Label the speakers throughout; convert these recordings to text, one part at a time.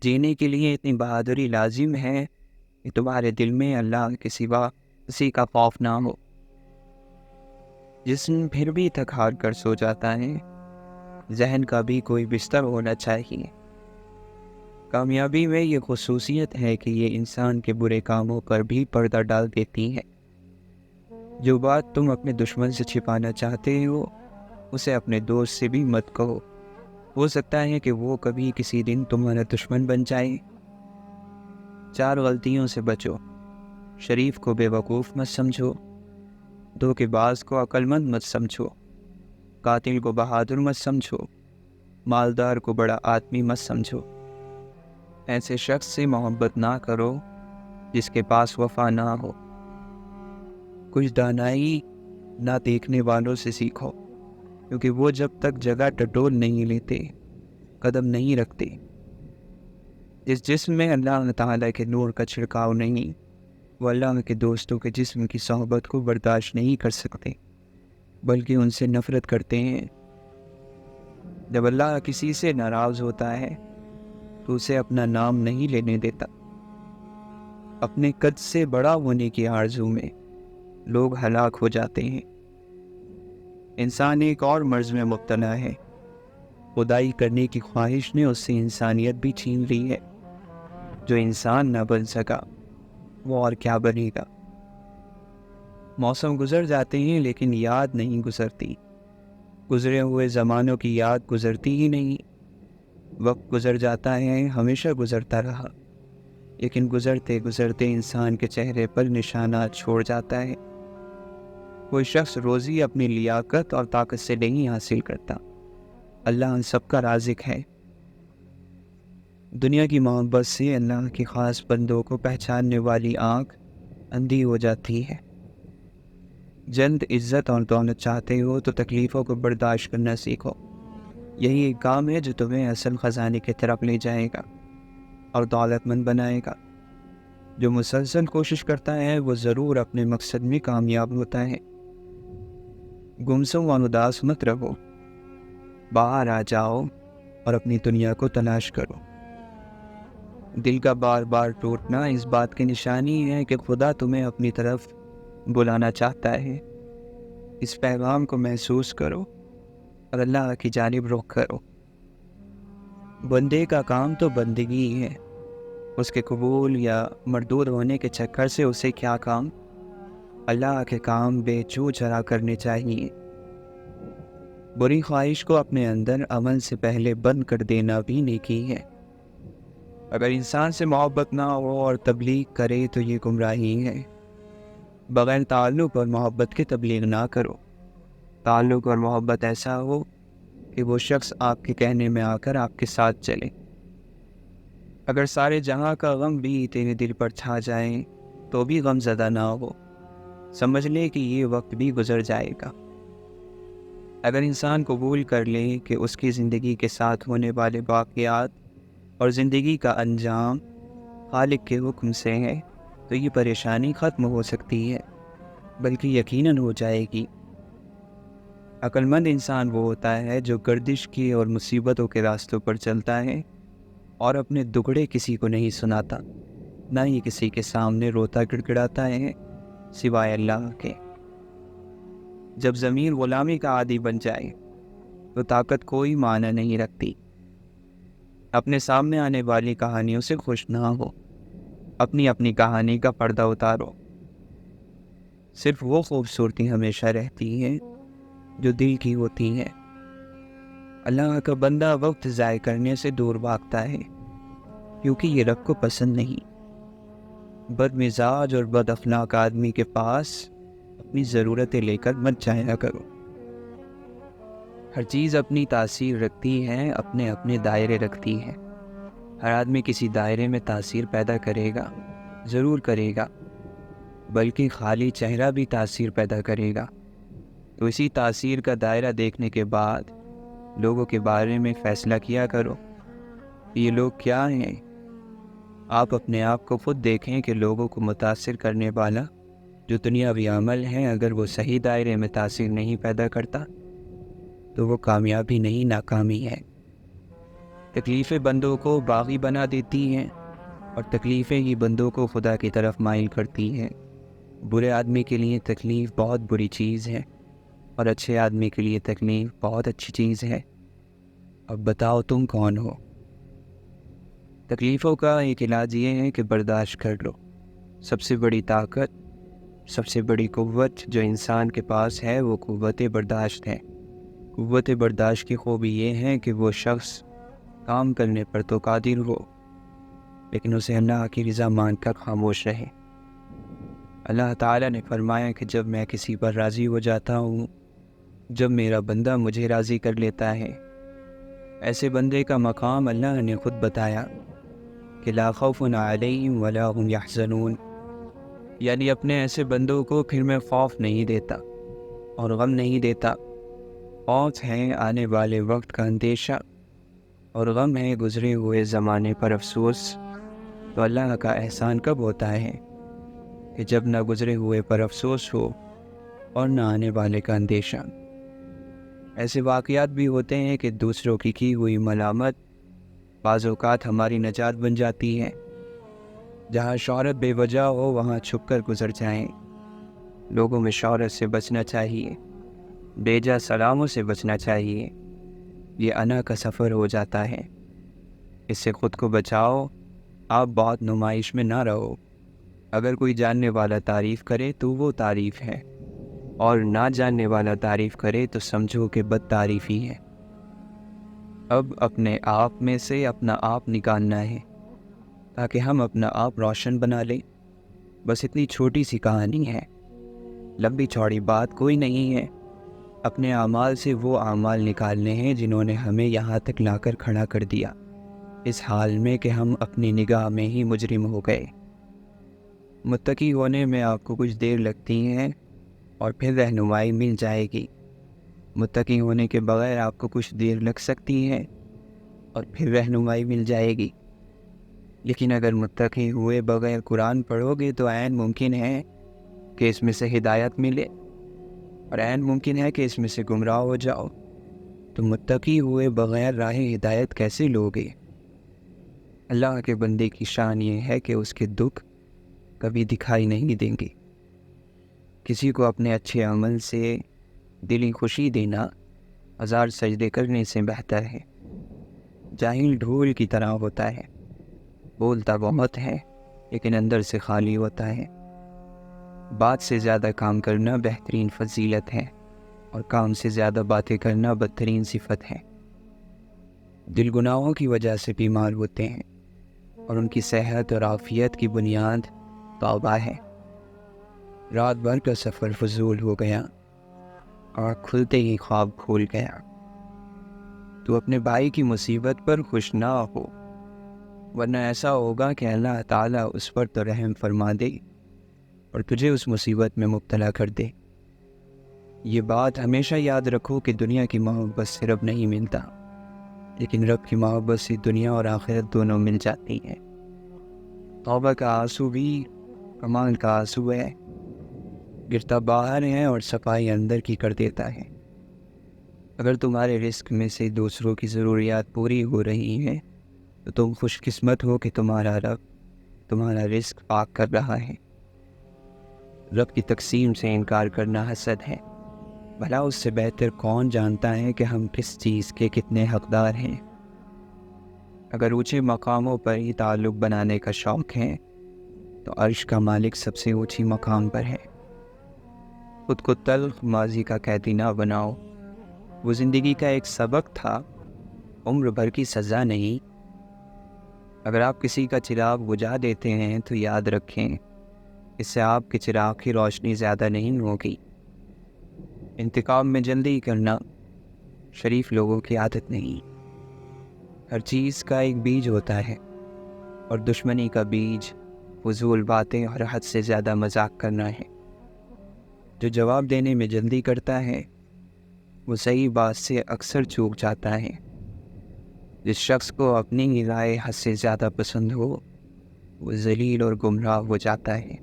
Speaker 1: جینے کے لیے اتنی بہادری لازم ہے کہ تمہارے دل میں اللہ کے سوا کسی کا خوف نہ ہو۔ جسم پھر بھی تھک ہار کر سو جاتا ہے، ذہن کا بھی کوئی بستر ہونا چاہیے۔ کامیابی میں یہ خصوصیت ہے کہ یہ انسان کے برے کاموں پر بھی پردہ ڈال دیتی ہے۔ جو بات تم اپنے دشمن سے چھپانا چاہتے ہو اسے اپنے دوست سے بھی مت کہو، ہو سکتا ہے کہ وہ کبھی کسی دن تمہارا دشمن بن جائے۔ 4 غلطیوں سے بچو۔ شریف کو بے وقوف مت سمجھو، دھوکے باز کو عقل مند مت سمجھو، قاتل کو بہادر مت سمجھو، مالدار کو بڑا آدمی مت سمجھو۔ ایسے شخص سے محبت نہ کرو جس کے پاس وفا نہ ہو۔ کچھ دانائی نہ دیکھنے والوں سے سیکھو، کیونکہ وہ جب تک جگہ ٹٹول نہیں لیتے قدم نہیں رکھتے۔ جس جسم میں اللہ تعالیٰ کے نور کا چھڑکاؤ نہیں، وہ اللہ کے دوستوں کے جسم کی صحبت کو برداشت نہیں کر سکتے، بلکہ ان سے نفرت کرتے ہیں۔ جب اللہ کسی سے ناراض ہوتا ہے تو اسے اپنا نام نہیں لینے دیتا۔ اپنے قد سے بڑا ہونے کی آرزو میں لوگ ہلاک ہو جاتے ہیں۔ انسان ایک اور مرض میں مبتلا ہے، خدائی کرنے کی خواہش نے اس سے انسانیت بھی چھین لی ہے۔ جو انسان نہ بن سکا وہ اور کیا بنے گا۔ موسم گزر جاتے ہیں لیکن یاد نہیں گزرتی، گزرے ہوئے زمانوں کی یاد گزرتی ہی نہیں۔ وقت گزر جاتا ہے، ہمیشہ گزرتا رہا، لیکن گزرتے گزرتے انسان کے چہرے پر نشانات چھوڑ جاتا ہے۔ کوئی شخص روزی اپنی لیاقت اور طاقت سے نہیں حاصل کرتا، اللہ ان سب کا رازق ہے۔ دنیا کی محبت سے اللہ کے خاص بندوں کو پہچاننے والی آنکھ اندھی ہو جاتی ہے۔ جلد عزت اور دولت چاہتے ہو تو تکلیفوں کو برداشت کرنا سیکھو۔ یہی ایک کام ہے جو تمہیں اصل خزانے کی طرف لے جائے گا اور دولت مند بنائے گا۔ جو مسلسل کوشش کرتا ہے وہ ضرور اپنے مقصد میں کامیاب ہوتا ہے۔ گمسم و اداس مت رہو، باہر آ جاؤ اور اپنی دنیا کو تلاش کرو۔ دل کا بار بار ٹوٹنا اس بات کی نشانی ہے کہ خدا تمہیں اپنی طرف بلانا چاہتا ہے۔ اس پیغام کو محسوس کرو اور اللہ کی جانب رخ کرو۔ بندے کا کام تو بندگی ہی ہے، اس کے قبول یا مردود ہونے کے چکر سے اسے کیا کام۔ اللہ کے کام بے چرا کرنے چاہیے۔ بری خواہش کو اپنے اندر عمل سے پہلے بند کر دینا بھی نیکی ہے۔ اگر انسان سے محبت نہ ہو اور تبلیغ کرے تو یہ گمراہی ہے۔ بغیر تعلق اور محبت کے تبلیغ نہ کرو۔ تعلق اور محبت ایسا ہو کہ وہ شخص آپ کے کہنے میں آ کر آپ کے ساتھ چلے۔ اگر سارے جہاں کا غم بھی تیرے دل پر چھا جائے تو بھی غم زدہ نہ ہو، سمجھ لے کہ یہ وقت بھی گزر جائے گا۔ اگر انسان قبول کر لے کہ اس کی زندگی کے ساتھ ہونے والے واقعات اور زندگی کا انجام خالق کے حکم سے ہے تو یہ پریشانی ختم ہو سکتی ہے، بلکہ یقیناً ہو جائے گی۔ عقل مند انسان وہ ہوتا ہے جو گردش کی اور مصیبتوں کے راستوں پر چلتا ہے اور اپنے دکھڑے کسی کو نہیں سناتا، نہ ہی کسی کے سامنے روتا گڑگڑاتا ہے سوائے اللہ کے۔ جب ضمیر غلامی کا عادی بن جائے تو طاقت کوئی معنی نہیں رکھتی۔ اپنے سامنے آنے والی کہانیوں سے خوش نہ ہو، اپنی اپنی کہانی کا پردہ اتارو۔ صرف وہ خوبصورتی ہمیشہ رہتی ہے جو دل کی ہوتی ہے۔ اللہ کا بندہ وقت ضائع کرنے سے دور بھاگتا ہے کیونکہ یہ رب کو پسند نہیں۔ بد مزاج اور بد اخلاق آدمی کے پاس اپنی ضرورتیں لے کر مت جایا کرو۔ ہر چیز اپنی تاثیر رکھتی ہے، اپنے اپنے دائرے رکھتی ہے۔ ہر آدمی کسی دائرے میں تاثیر پیدا کرے گا، ضرور کرے گا، بلکہ خالی چہرہ بھی تاثیر پیدا کرے گا۔ تو اسی تاثیر کا دائرہ دیکھنے کے بعد لوگوں کے بارے میں فیصلہ کیا کرو۔ یہ لوگ کیا ہیں؟ آپ اپنے آپ کو خود دیکھیں کہ لوگوں کو متاثر کرنے والا جو دنیاوی عمل ہے اگر وہ صحیح دائرے میں تاثیر نہیں پیدا کرتا تو وہ کامیابی نہیں ناکامی ہے۔ تکلیفیں بندوں کو باغی بنا دیتی ہیں اور تکلیفیں ہی بندوں کو خدا کی طرف مائل کرتی ہیں۔ برے آدمی کے لیے تکلیف بہت بری چیز ہے اور اچھے آدمی کے لیے تکلیف بہت اچھی چیز ہے۔ اب بتاؤ تم کون ہو؟ تکلیفوں کا ایک علاج یہ ہے کہ برداشت کر لو۔ سب سے بڑی طاقت، سب سے بڑی قوت جو انسان کے پاس ہے وہ قوت برداشت ہے۔ قوت برداشت کی خوبی یہ ہے کہ وہ شخص کام کرنے پر تو قادر ہو، لیکن اسے اللہ کی رضا مان کر خاموش رہے۔ اللہ تعالیٰ نے فرمایا کہ جب میں کسی پر راضی ہو جاتا ہوں، جب میرا بندہ مجھے راضی کر لیتا ہے، ایسے بندے کا مقام اللہ نے خود بتایا کہ لا خوف علیہم ولا هم یحزنون، یعنی اپنے ایسے بندوں کو پھر میں خوف نہیں دیتا اور غم نہیں دیتا۔ خوف ہے آنے والے وقت کا اندیشہ اور غم ہے گزرے ہوئے زمانے پر افسوس۔ تو اللہ کا احسان کب ہوتا ہے کہ جب نہ گزرے ہوئے پر افسوس ہو اور نہ آنے والے کا اندیشہ۔ ایسے واقعات بھی ہوتے ہیں کہ دوسروں کی ہوئی ملامت بعض اوقات ہماری نجات بن جاتی ہے۔ جہاں شہرت بے وجہ ہو وہاں چھپ کر گزر جائیں۔ لوگوں میں شہرت سے بچنا چاہیے، بیجا سلاموں سے بچنا چاہیے۔ یہ انا کا سفر ہو جاتا ہے، اس سے خود کو بچاؤ۔ آپ بہت نمائش میں نہ رہو۔ اگر کوئی جاننے والا تعریف کرے تو وہ تعریف ہے، اور نہ جاننے والا تعریف کرے تو سمجھو کہ بد تعریف ہی ہے۔ اب اپنے آپ میں سے اپنا آپ نکالنا ہے تاکہ ہم اپنا آپ روشن بنا لیں۔ بس اتنی چھوٹی سی کہانی ہے، لمبی چوڑی بات کوئی نہیں ہے۔ اپنے اعمال سے وہ اعمال نکالنے ہیں جنہوں نے ہمیں یہاں تک لا کر کھڑا کر دیا، اس حال میں کہ ہم اپنی نگاہ میں ہی مجرم ہو گئے۔ متقی ہونے میں آپ کو کچھ دیر لگتی ہے اور پھر رہنمائی مل جائے گی۔ متقی ہونے کے بغیر آپ کو کچھ دیر لگ سکتی ہے اور پھر رہنمائی مل جائے گی، لیکن اگر متقی ہوئے بغیر قرآن پڑھو گے تو عین ممکن ہے کہ اس میں سے ہدایت ملے، اور عین ممکن ہے کہ اس میں سے گمراہ ہو جاؤ۔ تو متقی ہوئے بغیر راہ ہدایت کیسے لوگے؟ اللہ کے بندے کی شان یہ ہے کہ اس کے دکھ کبھی دکھائی نہیں دیں گے۔ کسی کو اپنے اچھے عمل سے دلی خوشی دینا 1000 سجدے کرنے سے بہتر ہے۔ جاہل ڈھول کی طرح ہوتا ہے، بولتا بہت ہے لیکن اندر سے خالی ہوتا ہے۔ بات سے زیادہ کام کرنا بہترین فضیلت ہے، اور کام سے زیادہ باتیں کرنا بدترین صفت ہے۔ دل گناہوں کی وجہ سے بیمار ہوتے ہیں اور ان کی صحت اور عافیت کی بنیاد توبہ ہے۔ رات بھر کا سفر فضول ہو گیا، آنکھ کھلتے ہی خواب کھول گیا۔ تو اپنے بھائی کی مصیبت پر خوش نہ ہو، ورنہ ایسا ہوگا کہ اللہ تعالیٰ اس پر تو رحم فرما دے اور تجھے اس مصیبت میں مبتلا کر دے۔ یہ بات ہمیشہ یاد رکھو کہ دنیا کی محبت سے رب نہیں ملتا، لیکن رب کی محبت سے دنیا اور آخرت دونوں مل جاتی ہیں۔ توبہ کا آنسو بھی کمال کا آنسو ہے، گرتا باہر ہے اور صفائی اندر کی کر دیتا ہے۔ اگر تمہارے رزق میں سے دوسروں کی ضروریات پوری ہو رہی ہیں تو تم خوش قسمت ہو کہ تمہارا رب تمہارا رزق پاک کر رہا ہے۔ رب کی تقسیم سے انکار کرنا حسد ہے۔ بھلا اس سے بہتر کون جانتا ہے کہ ہم کس چیز کے کتنے حقدار ہیں؟ اگر اونچے مقاموں پر ہی تعلق بنانے کا شوق ہے تو عرش کا مالک سب سے اونچی مقام پر ہے۔ خود کو تلخ ماضی کا قیدی نہ بناؤ، وہ زندگی کا ایک سبق تھا، عمر بھر کی سزا نہیں۔ اگر آپ کسی کا چراغ بجھا دیتے ہیں تو یاد رکھیں اس سے آپ کے چراغ کی روشنی زیادہ نہیں ہوگی۔ انتقام میں جلدی کرنا شریف لوگوں کی عادت نہیں۔ ہر چیز کا ایک بیج ہوتا ہے، اور دشمنی کا بیج فضول باتیں اور حد سے زیادہ مذاق کرنا ہے۔ جو جواب دینے میں جلدی کرتا ہے وہ صحیح بات سے اکثر چوک جاتا ہے۔ جس شخص کو اپنی ہی رائے حد سے زیادہ پسند ہو وہ ذلیل اور گمراہ ہو جاتا ہے۔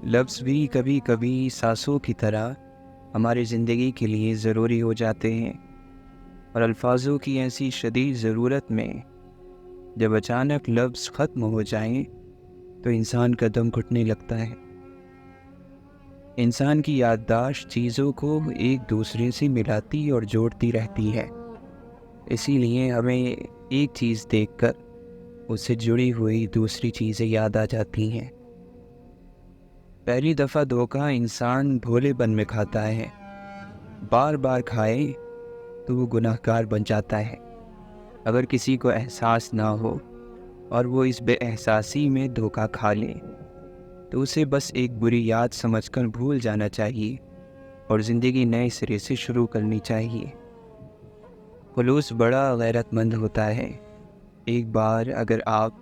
Speaker 1: لفظ بھی کبھی کبھی سانسوں کی طرح ہماری زندگی کے لیے ضروری ہو جاتے ہیں، اور الفاظوں کی ایسی شدید ضرورت میں جب اچانک لفظ ختم ہو جائیں تو انسان کا دم گھٹنے لگتا ہے۔ انسان کی یادداشت چیزوں کو ایک دوسرے سے ملاتی اور جوڑتی رہتی ہے، اسی لیے ہمیں ایک چیز دیکھ کر اس سے جڑی ہوئی دوسری چیزیں یاد آ جاتی ہیں۔ پہلی دفعہ دھوکہ انسان بھولے پن میں کھاتا ہے، بار بار کھائے تو وہ گناہ گار بن جاتا ہے۔ اگر کسی کو احساس نہ ہو اور وہ اس بے احساسی میں دھوکہ کھا لے تو اسے بس ایک بری یاد سمجھ کر بھول جانا چاہیے اور زندگی نئے سرے سے شروع کرنی چاہیے۔ خلوص بڑا غیرت مند ہوتا ہے۔ ایک بار اگر آپ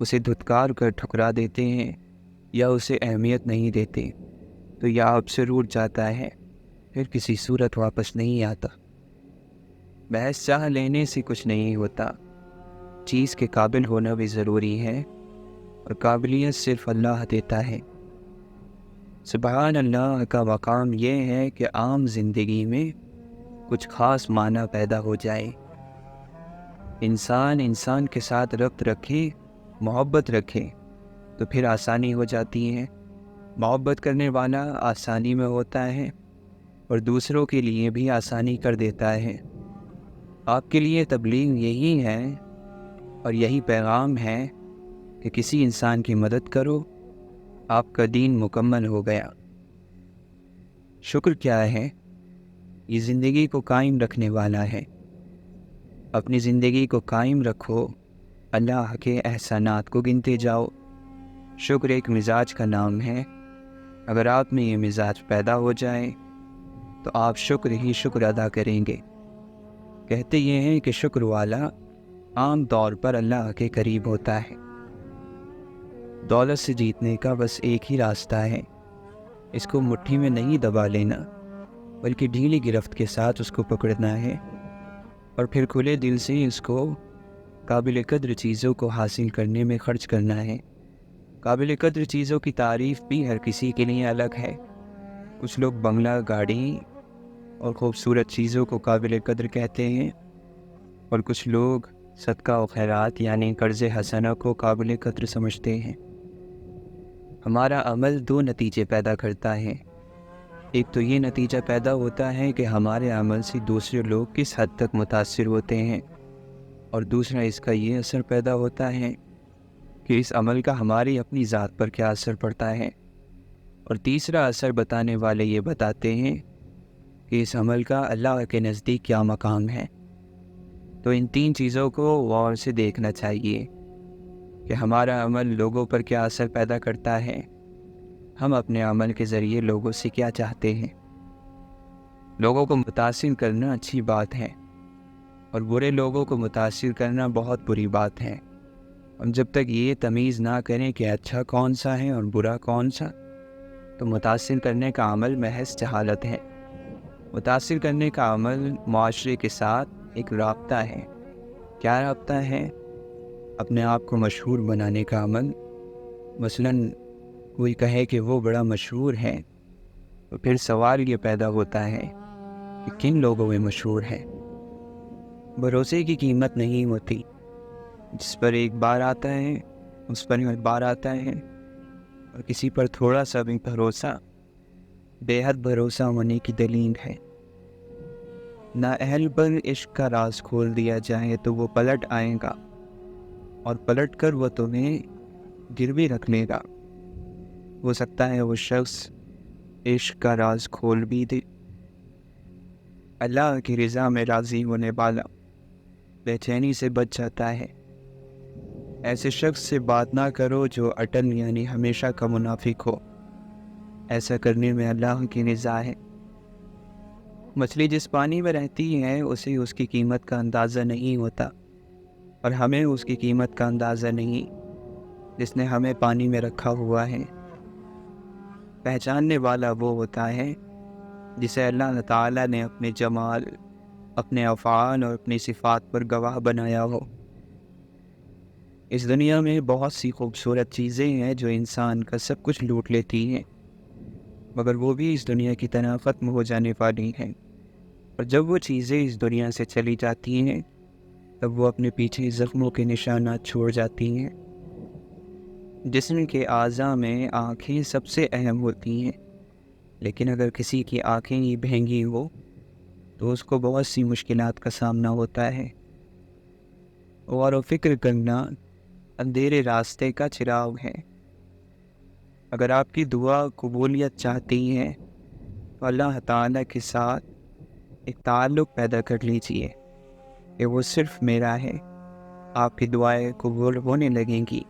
Speaker 1: اسے دھتکار کر ٹھکرا دیتے ہیں یا اسے اہمیت نہیں دیتے تو یہ آپ سے روٹھ جاتا ہے، پھر کسی صورت واپس نہیں آتا۔ بحث چاہ لینے سے کچھ نہیں ہوتا، چیز کے قابل ہونا بھی ضروری ہے اور قابلیت صرف اللہ دیتا ہے۔ سبحان اللہ کا مقام یہ ہے کہ عام زندگی میں کچھ خاص معنی پیدا ہو جائے، انسان کے ساتھ ربط رکھے، محبت رکھے تو پھر آسانی ہو جاتی ہے۔ محبت کرنے والا آسانی میں ہوتا ہے اور دوسروں کے لیے بھی آسانی کر دیتا ہے۔ آپ کے لیے تبلیغ یہی ہے اور یہی پیغام ہے کہ کسی انسان کی مدد کرو، آپ کا دین مکمل ہو گیا۔ شکر کیا ہے؟ یہ زندگی کو قائم رکھنے والا ہے۔ اپنی زندگی کو قائم رکھو، اللہ کے احسانات کو گنتے جاؤ۔ شکر ایک مزاج کا نام ہے، اگر آپ میں یہ مزاج پیدا ہو جائے تو آپ شکر ہی شکر ادا کریں گے۔ کہتے یہ ہیں کہ شکر والا عام طور پر اللہ کے قریب ہوتا ہے۔ دولت سے جیتنے کا بس ایک ہی راستہ ہے، اس کو مٹھی میں نہیں دبا لینا بلکہ ڈھیلی گرفت کے ساتھ اس کو پکڑنا ہے اور پھر کھلے دل سے اس کو قابل قدر چیزوں کو حاصل کرنے میں خرچ کرنا ہے۔ قابل قدر چیزوں کی تعریف بھی ہر کسی کے لیے الگ ہے۔ کچھ لوگ بنگلہ، گاڑی اور خوبصورت چیزوں کو قابل قدر کہتے ہیں اور کچھ لوگ صدقہ و خیرات یعنی قرض حسنہ کو قابل قدر سمجھتے ہیں۔ ہمارا عمل دو نتیجے پیدا کرتا ہے، ایک تو یہ نتیجہ پیدا ہوتا ہے کہ ہمارے عمل سے دوسرے لوگ کس حد تک متاثر ہوتے ہیں، اور دوسرا اس کا یہ اثر پیدا ہوتا ہے کہ اس عمل کا ہماری اپنی ذات پر کیا اثر پڑتا ہے، اور تیسرا اثر بتانے والے یہ بتاتے ہیں کہ اس عمل کا اللہ کے نزدیک کیا مقام ہے۔ تو ان تین چیزوں کو غور سے دیکھنا چاہیے کہ ہمارا عمل لوگوں پر کیا اثر پیدا کرتا ہے، ہم اپنے عمل کے ذریعے لوگوں سے کیا چاہتے ہیں۔ لوگوں کو متاثر کرنا اچھی بات ہے اور برے لوگوں کو متاثر کرنا بہت بری بات ہے۔ ہم جب تک یہ تمیز نہ کریں کہ اچھا کون سا ہے اور برا کون سا، تو متاثر کرنے کا عمل محض جہالت ہے۔ متاثر کرنے کا عمل معاشرے کے ساتھ ایک رابطہ ہے۔ کیا رابطہ ہے؟ اپنے آپ کو مشہور بنانے کا عمل۔ مثلاً کوئی کہے کہ وہ بڑا مشہور ہے تو پھر سوال یہ پیدا ہوتا ہے کہ کن لوگوں میں مشہور ہے۔ بھروسے کی قیمت نہیں ہوتی، جس پر ایک بار آتا ہے اس پر ہر بار آتا ہے، اور کسی پر تھوڑا سا بھی بھروسہ بے حد بھروسہ ہونے کی دلیل ہے۔ نااہل پر عشق کا راز کھول دیا جائے تو وہ پلٹ آئے گا اور پلٹ کر وہ تمہیں گروی رکھ لے گا۔ ہو سکتا ہے وہ شخص عشق کا راز کھول بھی دے۔ اللہ کی رضا میں راضی ہونے والا بے چینی سے بچ جاتا ہے۔ ایسے شخص سے بات نہ کرو جو اٹل یعنی ہمیشہ کا منافق ہو، ایسا کرنے میں اللہ کی رضا ہے۔ مچھلی جس پانی میں رہتی ہے اسے اس کی قیمت کا اندازہ نہیں ہوتا، اور ہمیں اس کی قیمت کا اندازہ نہیں جس نے ہمیں پانی میں رکھا ہوا ہے۔ پہچاننے والا وہ ہوتا ہے جسے اللہ تعالیٰ نے اپنے جمال، اپنے افعال اور اپنی صفات پر گواہ بنایا ہو۔ اس دنیا میں بہت سی خوبصورت چیزیں ہیں جو انسان کا سب کچھ لوٹ لیتی ہیں، مگر وہ بھی اس دنیا کی طرح ختم ہو جانے والی ہیں، اور جب وہ چیزیں اس دنیا سے چلی جاتی ہیں تب وہ اپنے پیچھے زخموں کے نشانات چھوڑ جاتی ہیں۔ جسم کے اعضاء میں آنکھیں سب سے اہم ہوتی ہیں، لیکن اگر کسی کی آنکھیں ہی بہنگی ہو تو اس کو بہت سی مشکلات کا سامنا ہوتا ہے۔ غور و فکر کرنا اندھیرے راستے کا چراغ ہے۔ اگر آپ کی دعا قبولیت چاہتی ہے تو اللہ تعالیٰ کے ساتھ ایک تعلق پیدا کر لیجئے کہ وہ صرف میرا ہے۔ آپ کی دعائیں قبول ہونے لگیں گی۔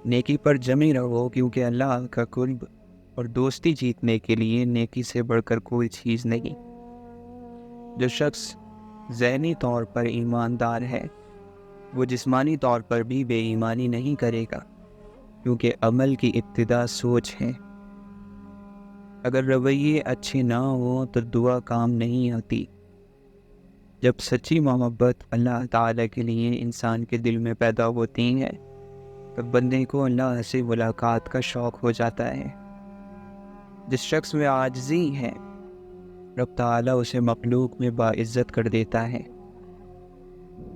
Speaker 1: نیکی پر جمے رہو، کیونکہ اللہ کا قرب اور دوستی جیتنے کے لیے نیکی سے بڑھ کر کوئی چیز نہیں۔ جو شخص ذہنی طور پر ایماندار ہے وہ جسمانی طور پر بھی بے ایمانی نہیں کرے گا، کیونکہ عمل کی ابتدا سوچ ہے۔ اگر رویے اچھے نہ ہوں تو دعا کام نہیں آتی۔ جب سچی محبت اللہ تعالیٰ کے لیے انسان کے دل میں پیدا ہوتی ہے تب بندے کو اللہ سے ملاقات کا شوق ہو جاتا ہے۔ جس شخص میں عاجزی ہے رب تعالیٰ اسے مخلوق میں باعزت کر دیتا ہے۔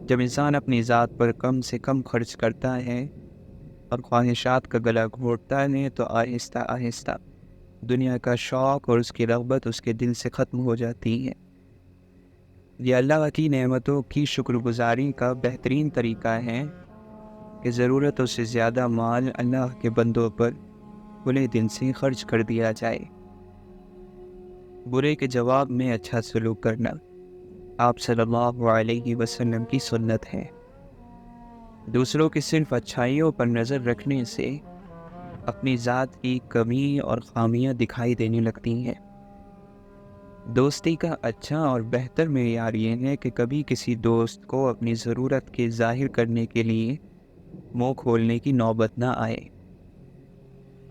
Speaker 1: جب انسان اپنی ذات پر کم سے کم خرچ کرتا ہے اور خواہشات کا گلا گھونٹتا ہے تو آہستہ آہستہ دنیا کا شوق اور اس کی رغبت اس کے دل سے ختم ہو جاتی ہے۔ یہ اللہ کی نعمتوں کی شکر گزاری کا بہترین طریقہ ہے کہ ضرورتوں سے زیادہ مال اللہ کے بندوں پر کھلے دل سے خرچ کر دیا جائے۔ برے کے جواب میں اچھا سلوک کرنا آپ صلی اللہ علیہ وسلم کی سنت ہے۔ دوسروں کی صرف اچھائیوں پر نظر رکھنے سے اپنی ذات کی کمی اور خامیاں دکھائی دینے لگتی ہیں۔ دوستی کا اچھا اور بہتر معیار یہ ہے کہ کبھی کسی دوست کو اپنی ضرورت کے ظاہر کرنے کے لیے منہ کھولنے کی نوبت نہ آئے۔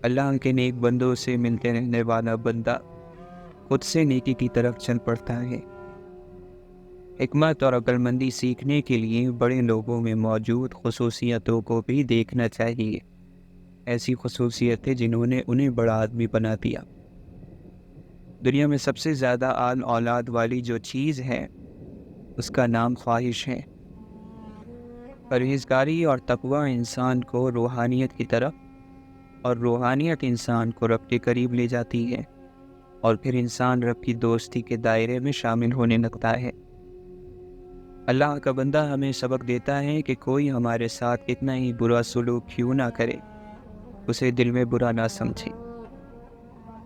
Speaker 1: اللہ کے نیک بندوں سے ملتے رہنے والا بندہ خود سے نیکی کی طرف چل پڑتا ہے۔ حکمت اور عقل مندی سیکھنے کے لیے بڑے لوگوں میں موجود خصوصیتوں کو بھی دیکھنا چاہیے، ایسی خصوصیتیں جنہوں نے انہیں بڑا آدمی بنا دیا۔ دنیا میں سب سے زیادہ آل اولاد والی جو چیز ہے اس کا نام خواہش ہے۔ پرہیزگاری اور تقوی انسان کو روحانیت کی طرف اور روحانیت انسان کو رب کے قریب لے جاتی ہے، اور پھر انسان رب کی دوستی کے دائرے میں شامل ہونے لگتا ہے۔ اللہ کا بندہ ہمیں سبق دیتا ہے کہ کوئی ہمارے ساتھ اتنا ہی برا سلوک کیوں نہ کرے اسے دل میں برا نہ سمجھے۔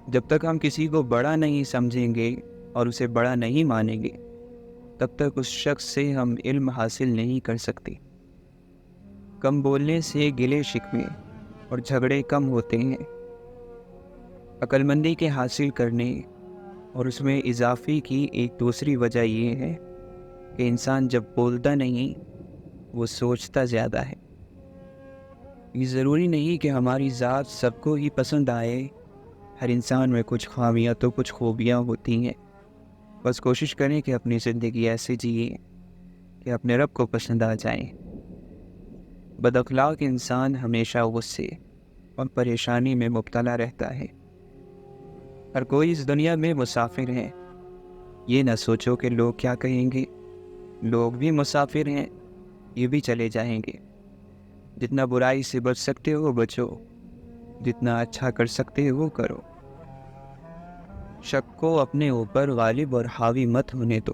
Speaker 1: جب تک ہم کسی کو بڑا نہیں سمجھیں گے اور اسے بڑا نہیں مانیں گے تب تک اس شخص سے ہم علم حاصل نہیں کر سکتے۔ کم بولنے سے گلے شکوے اور جھگڑے کم ہوتے ہیں۔ عقل مندی کے حاصل کرنے اور اس میں اضافے کی ایک دوسری وجہ یہ ہے کہ انسان جب بولتا نہیں وہ سوچتا زیادہ ہے۔ یہ ضروری نہیں کہ ہماری ذات سب کو ہی پسند آئے، ہر انسان میں کچھ خامیاں تو کچھ خوبیاں ہوتی ہیں۔ بس کوشش کریں کہ اپنی زندگی ایسے جئیں کہ اپنے رب کو پسند آ جائیں۔ بد اخلاق انسان ہمیشہ غصے اور پریشانی میں مبتلا رہتا ہے۔ ہر کوئی اس دنیا میں مسافر ہے۔ یہ نہ سوچو کہ لوگ کیا کہیں گے، لوگ بھی مسافر ہیں، یہ بھی چلے جائیں گے۔ جتنا برائی سے بچ سکتے ہو بچو، جتنا اچھا کر سکتے ہو کرو۔ شک کو اپنے اوپر غالب اور حاوی مت ہونے دو،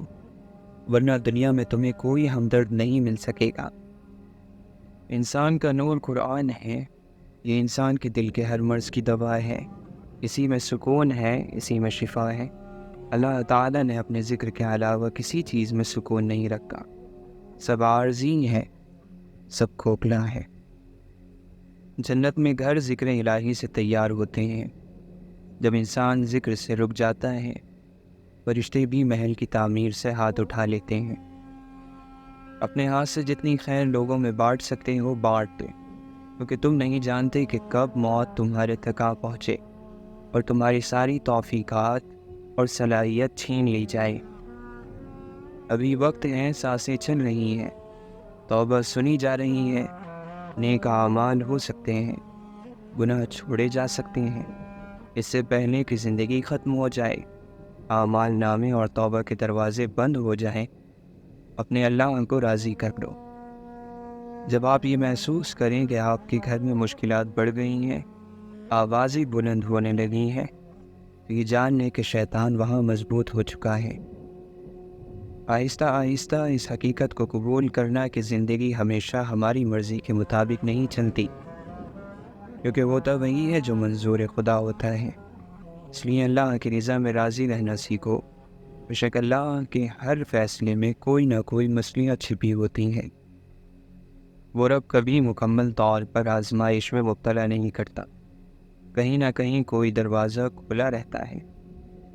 Speaker 1: ورنہ دنیا میں تمہیں کوئی ہمدرد نہیں مل سکے گا۔ انسان کا نور قرآن ہے، یہ انسان کے دل کے ہر مرض کی دوا ہے، اسی میں سکون ہے، اسی میں شفا ہے۔ اللہ تعالیٰ نے اپنے ذکر کے علاوہ کسی چیز میں سکون نہیں رکھا۔ سب عارضی ہے، سب کھوکھلا ہے۔ جنت میں گھر ذکر الہی سے تیار ہوتے ہیں۔ جب انسان ذکر سے رک جاتا ہے فرشتے بھی محل کی تعمیر سے ہاتھ اٹھا لیتے ہیں۔ اپنے ہاتھ سے جتنی خیر لوگوں میں بانٹ سکتے ہو بانٹ دو، کیونکہ تم نہیں جانتے کہ کب موت تمہارے تک آ پہنچے اور تمہاری ساری توفیقات اور صلاحیت چھین لی جائے۔ ابھی وقت ہے، سانسیں چل رہی ہیں، توبہ سنی جا رہی ہے، نیک اعمال ہو سکتے ہیں، گناہ چھوڑے جا سکتے ہیں، اس سے پہلے کہ زندگی ختم ہو جائے۔ اعمال نامے اور توبہ کے دروازے بند ہو جائیں، اپنے اللہ کو راضی کر لو۔ جب آپ یہ محسوس کریں کہ آپ کے گھر میں مشکلات بڑھ گئی ہیں، آوازیں بلند ہونے لگی ہیں، تو یہ جاننے کہ شیطان وہاں مضبوط ہو چکا ہے۔ آہستہ آہستہ اس حقیقت کو قبول کرنا کہ زندگی ہمیشہ ہماری مرضی کے مطابق نہیں چلتی، کیونکہ ہوتا وہی ہے جو منظور خدا ہوتا ہے۔ اس لیے اللہ کی رضا میں راضی رہنا سیکھو۔ بے شک اللہ کے ہر فیصلے میں کوئی نہ کوئی مصلحت چھپی ہوتی ہے۔ وہ رب کبھی مکمل طور پر آزمائش میں مبتلا نہیں کرتا۔ کہیں نہ کہیں کوئی دروازہ کھلا رہتا ہے،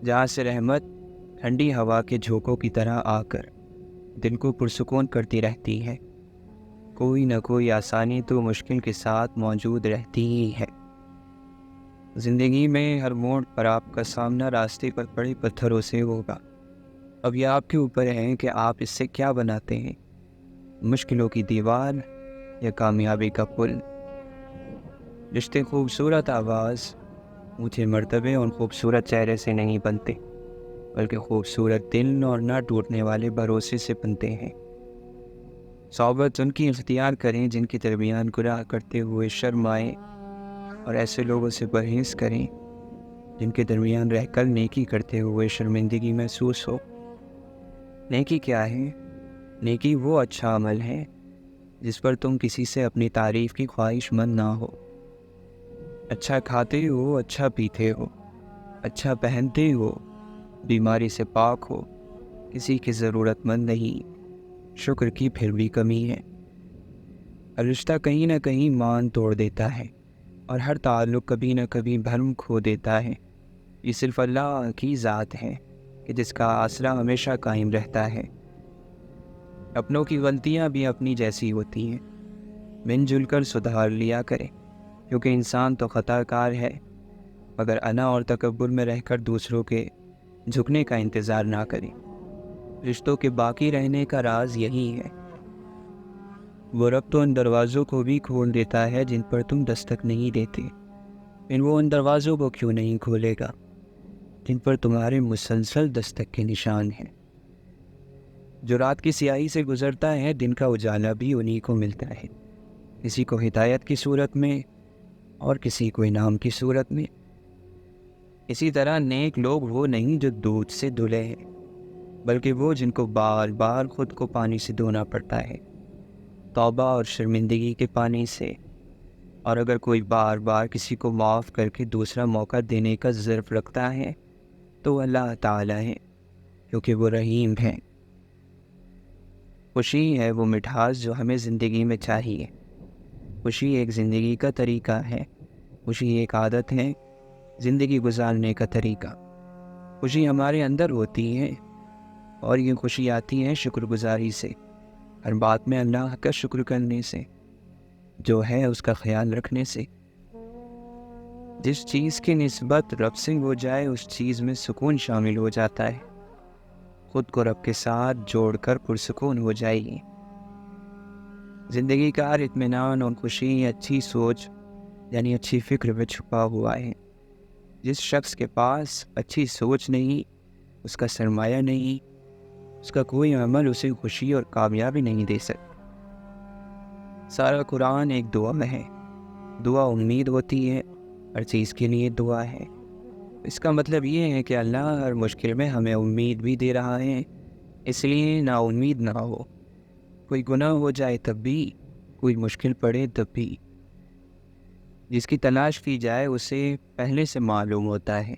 Speaker 1: جہاں سے رحمت ٹھنڈی ہوا کے جھونکوں کی طرح آ کر دل کو پرسکون کرتی رہتی ہے۔ کوئی نہ کوئی آسانی تو مشکل کے ساتھ موجود رہتی ہی ہے۔ زندگی میں ہر موڑ پر آپ کا سامنا راستے پر پڑے پتھروں سے ہوگا۔ اب یہ آپ کے اوپر ہے کہ آپ اس سے کیا بناتے ہیں، مشکلوں کی دیوار یا کامیابی کا پل۔ رشتے خوبصورت آواز، اونچے مرتبے اور خوبصورت چہرے سے نہیں بنتے، بلکہ خوبصورت دل اور نہ ٹوٹنے والے بھروسے سے بنتے ہیں۔ صحبت ان کی اختیار کریں جن کے درمیان گناہ کرتے ہوئے شرم آئے، اور ایسے لوگوں سے پرہیز کریں جن کے درمیان رہ کر نیکی کرتے ہوئے شرمندگی محسوس ہو۔ نیکی کیا ہے؟ نیکی وہ اچھا عمل ہے جس پر تم کسی سے اپنی تعریف کی خواہش مند نہ ہو۔ اچھا کھاتے ہو، اچھا پیتے ہو، اچھا پہنتے ہو، بیماری سے پاک ہو، کسی کی ضرورت مند نہیں، شکر کی پھر بھی کمی ہے۔ ہر رشتہ کہیں نہ کہیں مان توڑ دیتا ہے، اور ہر تعلق کبھی نہ کبھی بھرم کھو دیتا ہے۔ یہ صرف اللہ کی ذات ہے کہ جس کا آسرا ہمیشہ قائم رہتا ہے۔ اپنوں کی غلطیاں بھی اپنی جیسی ہوتی ہیں، مل جل کر سدھار لیا کرے، کیونکہ انسان تو خطا کار ہے، مگر انا اور تکبر میں رہ کر دوسروں کے جھکنے کا انتظار نہ کرے۔ رشتوں کے باقی رہنے کا راز یہی ہے۔ وہ رب تو ان دروازوں کو بھی کھول دیتا ہے جن پر تم دستک نہیں دیتے، وہ ان دروازوں کو کیوں نہیں کھولے گا جن پر تمہارے مسلسل دستک کے نشان ہیں۔ جو رات کی سیاہی سے گزرتا ہے، دن کا اجالا بھی انہی کو ملتا ہے، کسی کو ہدایت کی صورت میں اور کسی کو انعام کی صورت میں۔ اسی طرح نیک لوگ وہ نہیں جو دودھ سے دھلے ہیں، بلکہ وہ جن کو بار بار خود کو پانی سے دھونا پڑتا ہے، توبہ اور شرمندگی کے پانی سے۔ اور اگر کوئی بار بار کسی کو معاف کر کے دوسرا موقع دینے کا ظرف رکھتا ہے تو اللہ تعالیٰ ہے، کیونکہ وہ رحیم ہے۔ خوشی ہے وہ مٹھاس جو ہمیں زندگی میں چاہیے۔ خوشی ایک زندگی کا طریقہ ہے، خوشی ایک عادت ہے زندگی گزارنے کا طریقہ۔ خوشی ہمارے اندر ہوتی ہے، اور یہ خوشی آتی ہے شکر گزاری سے، ہر بات میں اللہ کا شکر کرنے سے، جو ہے اس کا خیال رکھنے سے۔ جس چیز کی نسبت رب سے ہو جائے اس چیز میں سکون شامل ہو جاتا ہے۔ خود کو رب کے ساتھ جوڑ کر پرسکون ہو جائیے۔ زندگی کا ہر اطمینان اور خوشی اچھی سوچ یعنی اچھی فکر میں چھپا ہوا ہے۔ جس شخص کے پاس اچھی سوچ نہیں، اس کا سرمایہ نہیں، اس کا کوئی عمل اسے خوشی اور کامیابی نہیں دے سکتا۔ سارا قرآن ایک دعا میں ہے۔ دعا امید ہوتی ہے، ہر چیز کے لیے دعا ہے۔ اس کا مطلب یہ ہے کہ اللہ ہر مشکل میں ہمیں امید بھی دے رہا ہے، اس لیے نا امید نہ ہو۔ کوئی گناہ ہو جائے تب بھی، کوئی مشکل پڑے تب بھی۔ جس کی تلاش کی جائے اسے پہلے سے معلوم ہوتا ہے۔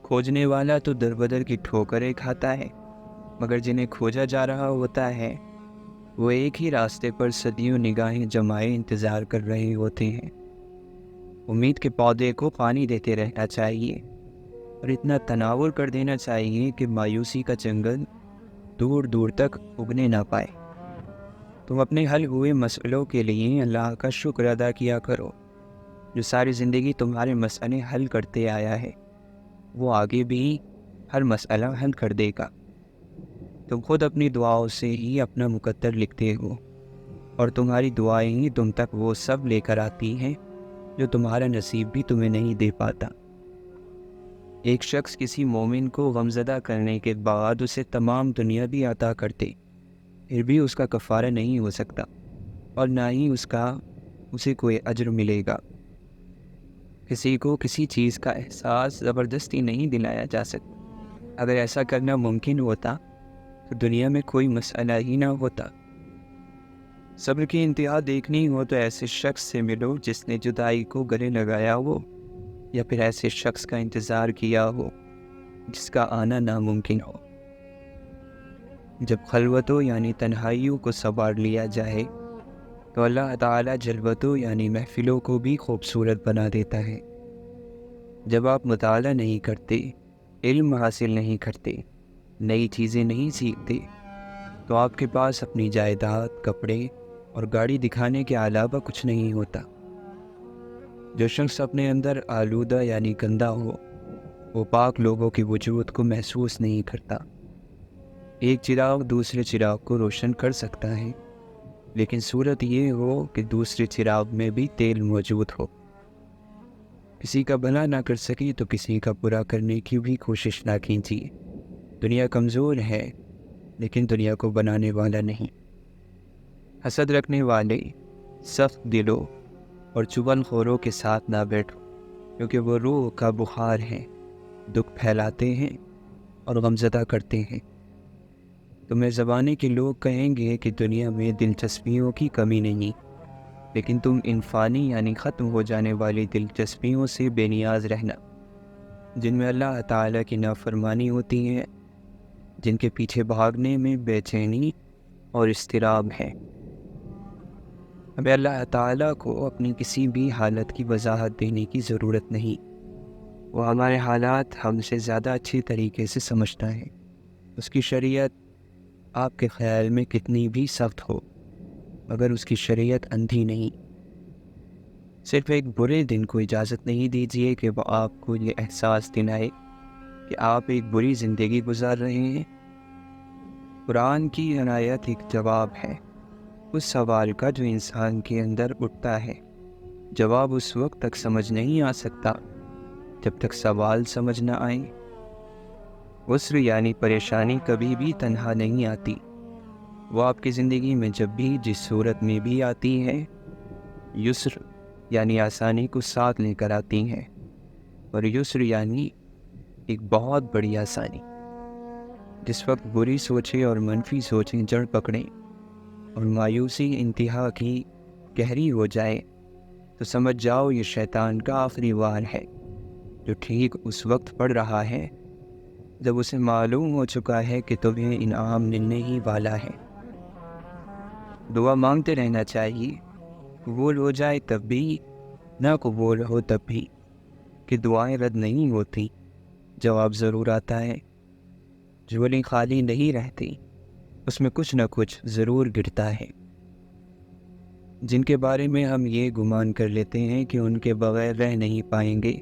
Speaker 1: کھوجنے والا تو در بدر کی ٹھوکریں کھاتا ہے، مگر جنہیں کھوجا جا رہا ہوتا ہے وہ ایک ہی راستے پر صدیوں نگاہیں جمائے انتظار کر رہے ہوتے ہیں۔ امید کے پودے کو پانی دیتے رہنا چاہیے، اور اتنا تناور کر دینا چاہیے کہ مایوسی کا جنگل دور دور تک اگنے نہ پائے۔ تم اپنے حل ہوئے مسئلوں کے لیے اللہ کا شکر ادا کیا کرو، جو ساری زندگی تمہارے مسئلے حل کرتے آیا ہے۔ وہ آگے بھی ہر مسئلہ حل کر دے گا۔ تم خود اپنی دعاؤں سے ہی اپنا مقدر لکھتے ہو، اور تمہاری دعائیں ہی تم تک وہ سب لے کر آتی ہیں جو تمہارا نصیب بھی تمہیں نہیں دے پاتا۔ ایک شخص کسی مومن کو غمزدہ کرنے کے بعد اسے تمام دنیا بھی عطا کرتے، پھر بھی اس کا کفارہ نہیں ہو سکتا، اور نہ ہی اسے کوئی اجر ملے گا۔ کسی کو کسی چیز کا احساس زبردستی نہیں دلایا جا سکتا۔ اگر ایسا کرنا ممکن ہوتا تو دنیا میں کوئی مسئلہ ہی نہ ہوتا۔ صبر کی انتہا دیکھنی ہو تو ایسے شخص سے ملو جس نے جدائی کو گلے لگایا ہو، یا پھر ایسے شخص کا انتظار کیا ہو جس کا آنا ناممکن ہو۔ جب خلوتوں یعنی تنہائیوں کو سنوار لیا جائے تو اللہ تعالیٰ جلوتوں یعنی محفلوں کو بھی خوبصورت بنا دیتا ہے۔ جب آپ مطالعہ نہیں کرتے، علم حاصل نہیں کرتے، نئی چیزیں نہیں سیکھتے، تو آپ کے پاس اپنی جائیداد، کپڑے اور گاڑی دکھانے کے علاوہ کچھ نہیں ہوتا۔ جو شخص اپنے اندر آلودہ یعنی گندا ہو، وہ پاک لوگوں کے وجود کو محسوس نہیں کرتا۔ ایک چراغ دوسرے چراغ کو روشن کر سکتا ہے، لیکن صورت یہ ہو کہ دوسرے چراغ میں بھی تیل موجود ہو۔ کسی کا بھلا نہ کر سکی تو کسی کا برا کرنے کی بھی کوشش نہ کیجیے۔ دنیا کمزور ہے، لیکن دنیا کو بنانے والا نہیں۔ حسد رکھنے والے، سخت دلوں اور چغل خوروں کے ساتھ نہ بیٹھو، کیونکہ وہ روح کا بخار ہے، دکھ پھیلاتے ہیں اور غمزدہ کرتے ہیں۔ تمہیں زمانے کے لوگ کہیں گے کہ دنیا میں دلچسپیوں کی کمی نہیں، لیکن تم ان فانی یعنی ختم ہو جانے والی دلچسپیوں سے بے نیاز رہنا، جن میں اللہ تعالیٰ کی نافرمانی ہوتی ہے، جن کے پیچھے بھاگنے میں بے چینی اور اضطراب ہے۔ ہمیں اللہ تعالیٰ کو اپنی کسی بھی حالت کی وضاحت دینے کی ضرورت نہیں۔ وہ ہمارے حالات ہم سے زیادہ اچھی طریقے سے سمجھتا ہے۔ اس کی شریعت آپ کے خیال میں کتنی بھی سخت ہو، مگر اس کی شریعت اندھی نہیں۔ صرف ایک برے دن کو اجازت نہیں دیجیے کہ وہ آپ کو یہ احساس دلائے کہ آپ ایک بری زندگی گزار رہے ہیں۔ قرآن کی عنایت ایک جواب ہے اس سوال کا جو انسان کے اندر اٹھتا ہے۔ جواب اس وقت تک سمجھ نہیں آ سکتا جب تک سوال سمجھ نہ آئے۔ عسر یعنی پریشانی کبھی بھی تنہا نہیں آتی، وہ آپ کی زندگی میں جب بھی جس صورت میں بھی آتی ہے، یسر یعنی آسانی کو ساتھ لے کر آتی ہیں، اور یسر یعنی ایک بہت بڑی آسانی۔ جس وقت بری سوچیں اور منفی سوچیں جڑ پکڑیں اور مایوسی انتہا کی گہری ہو جائے تو سمجھ جاؤ یہ شیطان کا آخری وار ہے، جو ٹھیک اس وقت پڑ رہا ہے جب اسے معلوم ہو چکا ہے کہ تمہیں انعام ملنے ہی والا ہے۔ دعا مانگتے رہنا چاہیے، قبول ہو جائے تب بھی، نہ قبول ہو تب بھی، کہ دعائیں رد نہیں ہوتی، جواب ضرور آتا ہے۔ جھولی خالی نہیں رہتی، اس میں کچھ نہ کچھ ضرور گرتا ہے۔ جن کے بارے میں ہم یہ گمان کر لیتے ہیں کہ ان کے بغیر رہ نہیں پائیں گے،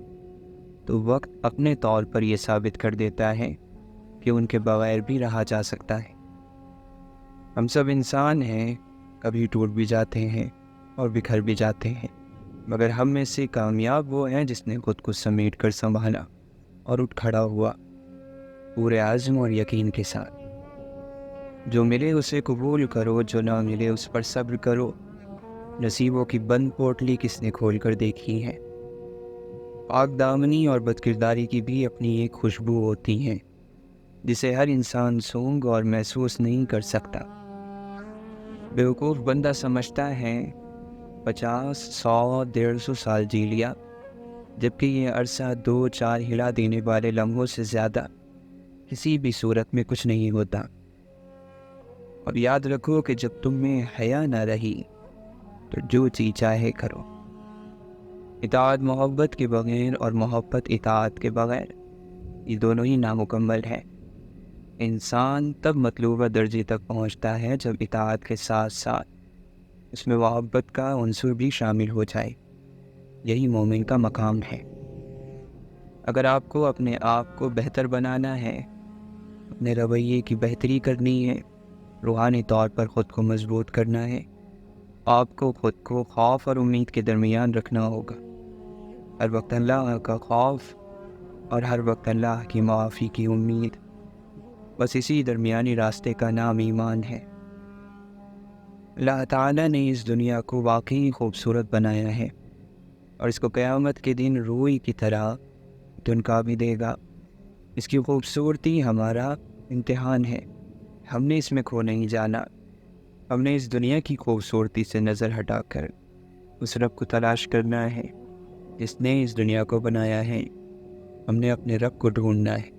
Speaker 1: تو وقت اپنے طور پر یہ ثابت کر دیتا ہے کہ ان کے بغیر بھی رہا جا سکتا ہے۔ ہم سب انسان ہیں، کبھی ٹوٹ بھی جاتے ہیں اور بکھر بھی جاتے ہیں، مگر ہم میں سے کامیاب وہ ہیں جس نے خود کو سمیٹ کر سنبھالا اور اٹھ کھڑا ہوا، پورے عزم اور یقین کے ساتھ۔ جو ملے اسے قبول کرو، جو نہ ملے اس پر صبر کرو۔ نصیبوں کی بند پوٹلی کس نے کھول کر دیکھی ہے؟ پاک دامنی اور بد کرداری کی بھی اپنی ایک خوشبو ہوتی ہے جسے ہر انسان سونگ اور محسوس نہیں کر سکتا۔ بیوقوف بندہ سمجھتا ہے 50، 100، 150 سال جی لیا، جبکہ یہ عرصہ 2-4 ہلا دینے والے لمحوں سے زیادہ کسی بھی صورت میں کچھ نہیں ہوتا۔ اور یاد رکھو کہ جب تم میں حیا نہ رہی تو جو چیز چاہے کرو۔ اطاعت محبت کے بغیر اور محبت اطاعت کے بغیر، یہ دونوں ہی نامکمل ہے۔ انسان تب مطلوبہ درجے تک پہنچتا ہے جب اطاعت کے ساتھ ساتھ اس میں محبت کا عنصر بھی شامل ہو جائے۔ یہی مومن کا مقام ہے۔ اگر آپ کو اپنے آپ کو بہتر بنانا ہے، اپنے رویے کی بہتری کرنی ہے، روحانی طور پر خود کو مضبوط کرنا ہے، آپ کو خود کو خوف اور امید کے درمیان رکھنا ہوگا۔ ہر وقت اللہ کا خوف اور ہر وقت اللہ کی معافی کی امید۔ بس اسی درمیانی راستے کا نام ایمان ہے۔ اللہ تعالیٰ نے اس دنیا کو واقعی خوبصورت بنایا ہے، اور اس کو قیامت کے دن روئی کی طرح دنکا بھی دے گا۔ اس کی خوبصورتی ہمارا امتحان ہے۔ ہم نے اس میں کھو نہیں جانا۔ ہم نے اس دنیا کی خوبصورتی سے نظر ہٹا کر اس رب کو تلاش کرنا ہے جس نے اس دنیا کو بنایا ہے۔ ہم نے اپنے رب کو ڈھونڈنا ہے۔